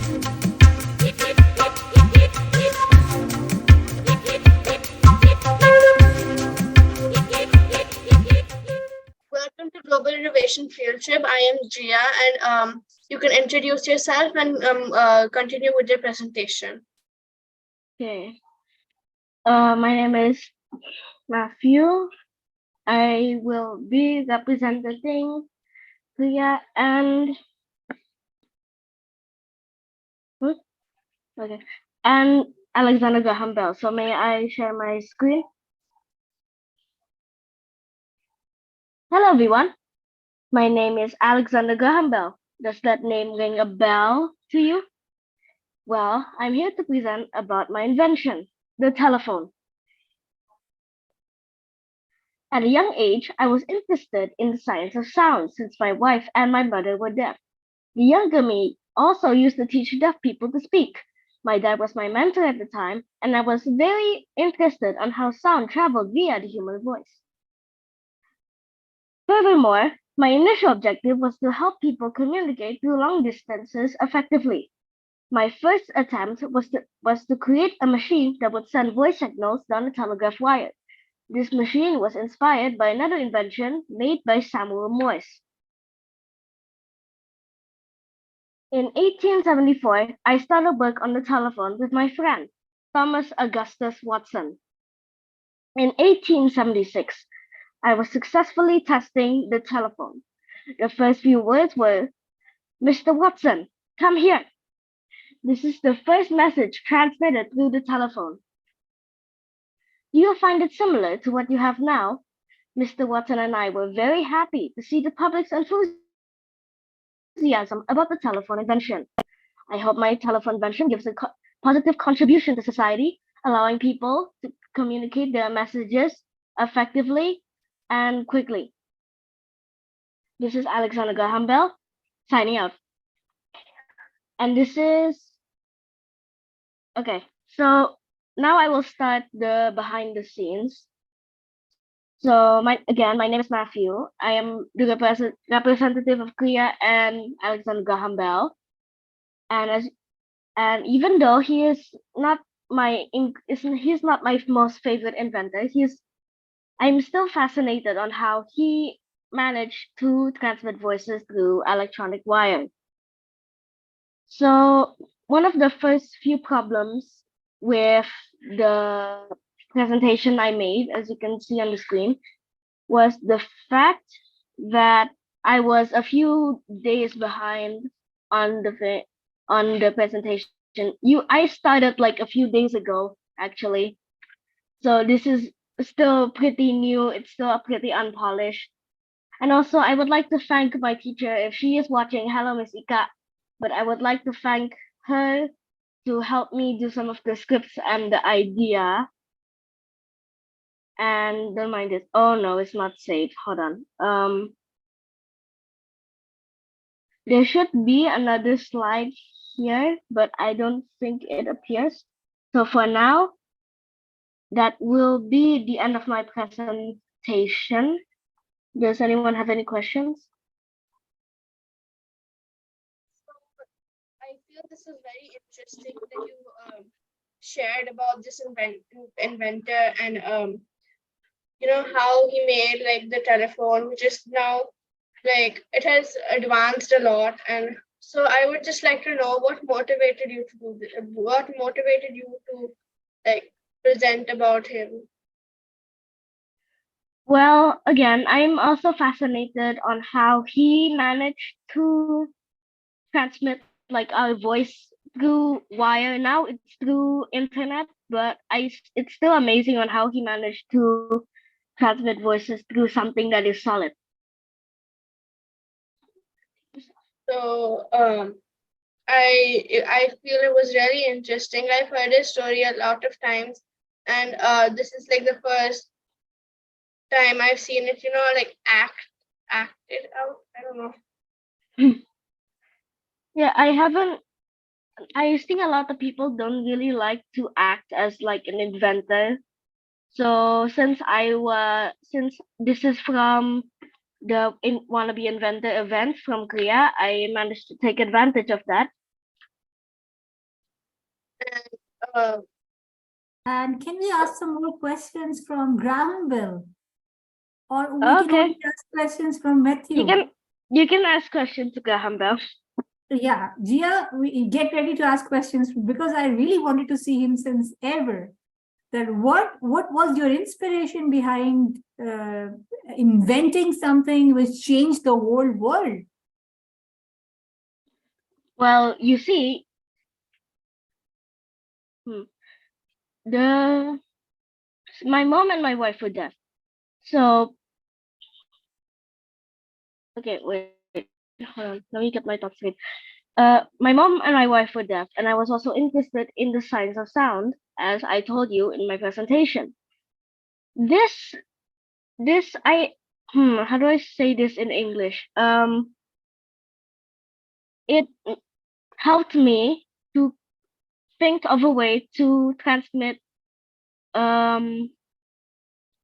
Welcome to Global Innovation Field Trip. I am Jia, and you can introduce yourself and continue with your presentation. Okay. My name is Matthew. I will be representing Priya and okay and Alexander Graham Bell. So may I share my screen? Hello everyone. My name is Alexander Graham Bell. Does that name ring a bell to you? Well, I'm here to present about my invention, the telephone. At a young age, I was interested in the science of sound since my wife and my mother were deaf. The younger me also used to teach deaf people to speak. My dad was my mentor at the time, and I was very interested on how sound traveled via the human voice. Furthermore, my initial objective was to help people communicate through long distances effectively. My first attempt was to create a machine that would send voice signals down a telegraph wire. This machine was inspired by another invention made by Samuel Morse. In 1874, I started work on the telephone with my friend, Thomas Augustus Watson. In 1876, I was successfully testing the telephone. The first few words were, "Mr. Watson, come here." This is the first message transmitted through the telephone. Do you find it similar to what you have now? Mr. Watson and I were very happy to see the public's enthusiasm about the telephone invention. I hope my telephone invention gives a positive contribution to society, allowing people to communicate their messages effectively and quickly. This is Alexander Graham Bell signing out. And this is okay. So now I will start the behind the scenes. So my name is Matthew. I am the representative of Korea and Alexander Graham Bell. And even though he is not he's not my most favorite inventor, I'm still fascinated on how he managed to transmit voices through electronic wire. So one of the first few problems with the presentation I made, as you can see on the screen, was the fact that I was a few days behind on the presentation. I started like a few days ago actually. So this is still pretty new, it's still pretty unpolished. And also I would like to thank my teacher if she is watching. Hello, Miss Ika. But I would like to thank her to help me do some of the scripts and the idea. And don't mind this. Oh no, it's not saved. Hold on. There should be another slide here, but I don't think it appears. So for now, that will be the end of my presentation. Does anyone have any questions? I feel this is very interesting that you shared about this inventor and how he made like the telephone, which is now like it has advanced a lot. And so I would just like to know what motivated you to do this, what motivated you to like present about him. Well, again, I'm also fascinated on how he managed to transmit like our voice through wire. Now it's through internet, but it's still amazing on how he managed to transmit voices through something that is solid. So I feel it was really interesting. I've heard his story a lot of times, and this is like the first time I've seen it, like acted out. I don't know. Yeah, I think a lot of people don't really like to act as like an inventor. So since this is from the wannabe inventor event from Korea, I managed to take advantage of that. Uh, And can we ask some more questions from Graham Bell? Or we can Okay. only ask questions from Matthew. You can ask questions to Graham Bell. Yeah, Gia, we get ready to ask questions because I really wanted to see him since ever. That what was your inspiration behind inventing something which changed the whole world? Well, you see, my mom and my wife were deaf. So, okay, wait, hold on. Let me get my thoughts straight. My mom and my wife were deaf, and I was also interested in the science of sound, as I told you in my presentation. This, how do I say this in English? It helped me to think of a way to um,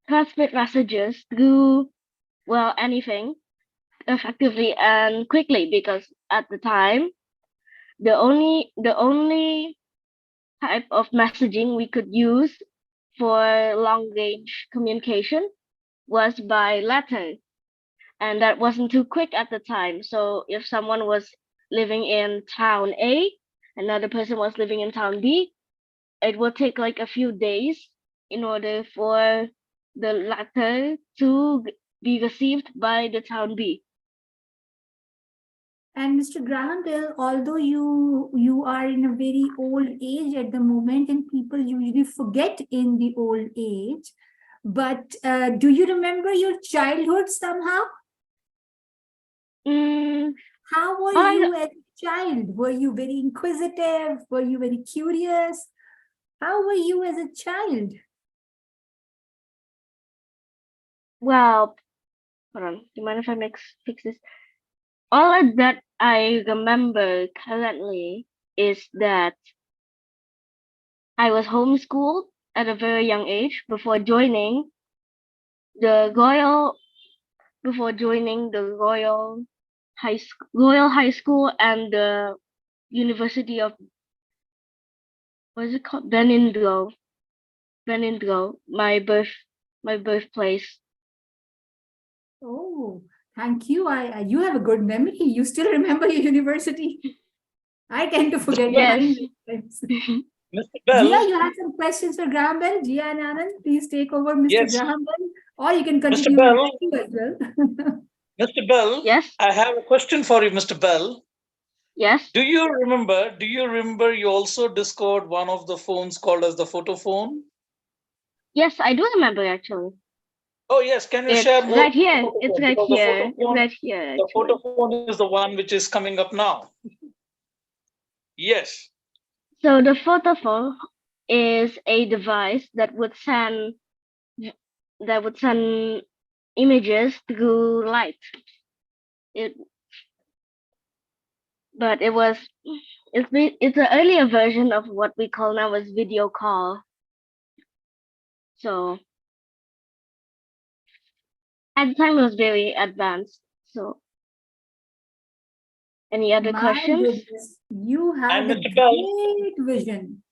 transmit messages through, well, anything effectively and quickly, because at the time, the only type of messaging we could use for long range communication was by letter, and that wasn't too quick at the time. So if someone was living in town A, another person was living in town B, it would take like a few days in order for the letter to be received by the town B. And Mr. Graham Bell, although you are in a very old age at the moment, and people usually forget in the old age, but do you remember your childhood somehow? Mm, How were I, you as a child? Were you very inquisitive? Were you very curious? How were you as a child? well, hold on. Do you mind if I fix this? All that I remember currently is that I was homeschooled at a very young age the royal before joining the Royal High School and the University of, what is it called? Benindro, my birthplace. Oh, thank you. You have a good memory. You still remember your university. I tend to forget Yes. mine sometimes. Mr. Gia, Bell, you have some questions for Graham Bell? Gia and Anand, please take over Mr. yes, Graham Bell, or you can Mr. continue with Bell, Matthew as well. Mr. Bell, Yes. I have a question for you, Mr. Bell. Yes. Do you remember you also discovered one of the phones called as the photo phone? Yes, I do remember actually. Oh, yes. Can you It's share more right about the here. photo It's phone? right Because the here. photo It's phone, right here the photo actually. phone is the one which is coming up now. Yes. So the photophone is a device that would send images through light. It but it was it's an earlier version of what we call now as video call. So at the time it was very advanced. So any other My questions? goodness, you have And a Mr. Bell, great vision.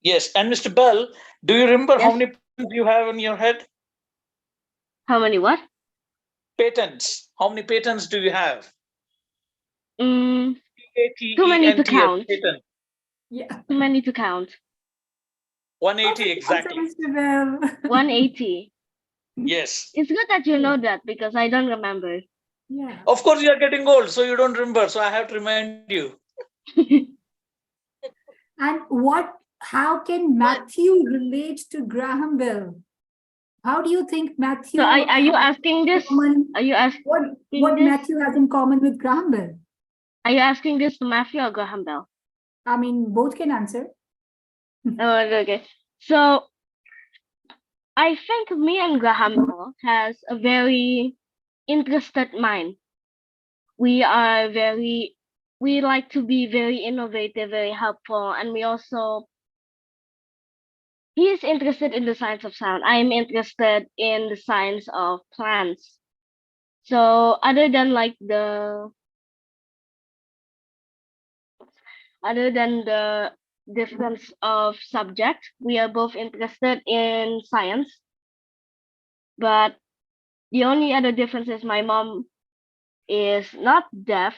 yes. And Mr. Bell, do you remember how Yes. many patents you have in your head? How many what? Patents. How many patents do you have? Mm, too many to P-A-T-E-N-T-S, count. patent. Yeah. Too many to count. 180 Perfect answer, exactly. Mr. Bell. 180. Yes. It's good that you know that because I don't remember. Yeah. Of course, you are getting old, so you don't remember. So I have to remind you. And how can Matthew relate to Graham Bell? How do you think Matthew So are you has asking this? common, Are you asking what this? Matthew has in common with Graham Bell? Are you asking this to Matthew or Graham Bell? I mean, both can answer. Oh, okay. So I think me and Graham Bell has a very interested mind. We like to be very innovative, very helpful, and he is interested in the science of sound. I am interested in the science of plants. So other than the difference of subject. We are both interested in science, but the only other difference is my mom is not deaf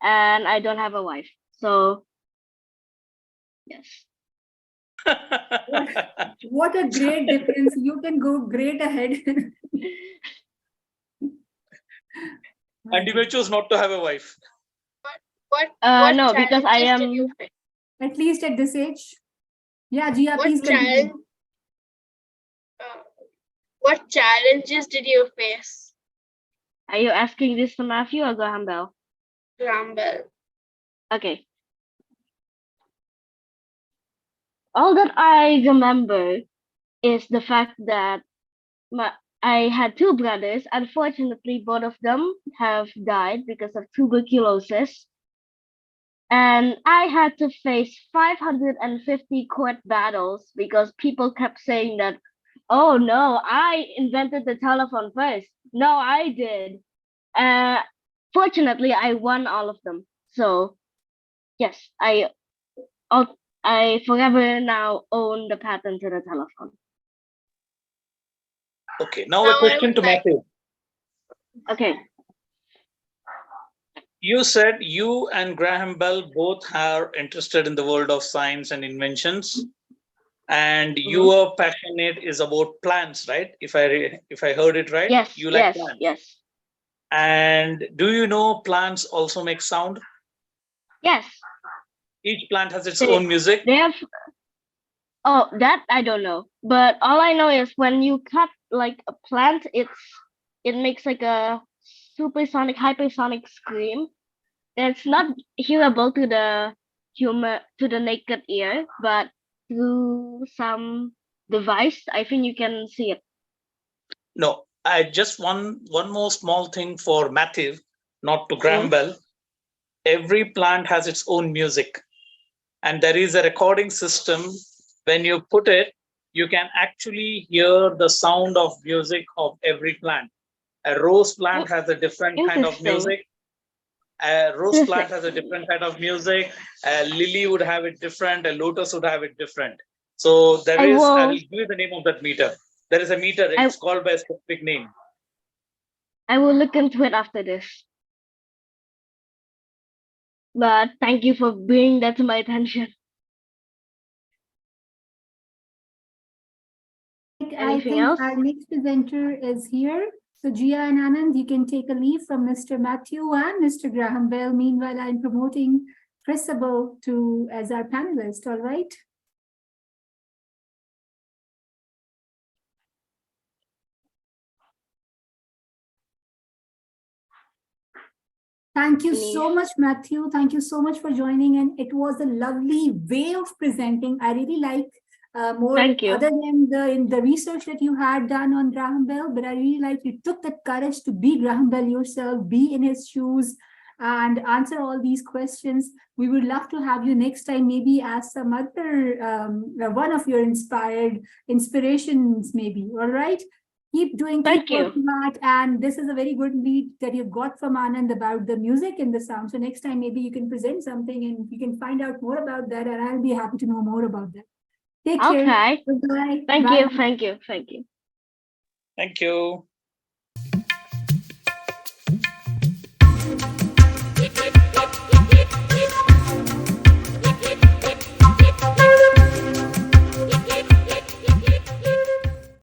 and I don't have a wife. So, yes. What a great difference. You can go great ahead. And you may choose not to have a wife. What No, because I challenges did am. you face? At least at this age. Yeah, Jia, What please continue. uh, what challenges did you face, Are you asking this to Matthew or Graham Bell? Rumble? Okay. All that I remember is the fact that I had two brothers. Unfortunately, both of them have died because of tuberculosis. And I had to face 550 court battles because people kept saying that, oh no, I invented the telephone first. No, I did. Uh, Fortunately, I won all of them. So, yes, I forever now own the patent to the telephone. Okay, now Now a I question would to like Matthew. Okay. You said you and Graham Bell both are interested in the world of science and inventions, and your passionate is about plants, right? If I heard it right, Yes, you like yes, plants. yes, And do you know plants also make sound? yes. Each plant has its They own music. they have. Oh, that I don't know. But all I know is when you cut like a plant, it makes like a supersonic, hypersonic scream. It's not hearable to the naked ear, but through some device, I think you can see it. No, I just one more small thing for Matthew, not to Graham Mhm. Bell. Every plant has its own music, and there is a recording system. When you put it, you can actually hear the sound of music of every plant. A rose plant has a different kind of Interesting. music. A rose plant has a Interesting. different kind of music. A lily would have it different. A lotus would have it different. So there I is, I will. will give you the name of that meter. There is a meter, I it's called by a specific name. I will look into it after this. But thank you for bringing that to my attention. I Anything think else? our next presenter is here. So Jia and Anand, you can take a leave from Mr. Matthew and Mr. Graham Bell. Meanwhile, I'm promoting Chris Abel to as our panelist. All right. Thank you so much, Matthew. Thank you so much for joining. And it was a lovely way of presenting. I really like more Thank you. other than the research that you had done on Graham Bell, but I really like you took that courage to be Graham Bell yourself, be in his shoes and answer all these questions. We would love to have you next time, maybe as some other one of your inspirations, maybe. All right. Keep doing, Thank keep you. working hard. And this is a very good lead that you got from Anand about the music and the sound. So next time, maybe you can present something and you can find out more about that. And I'll be happy to know more about that. Take care. Okay. Goodbye. Thank Bye. you. Thank you. Thank you. Thank you.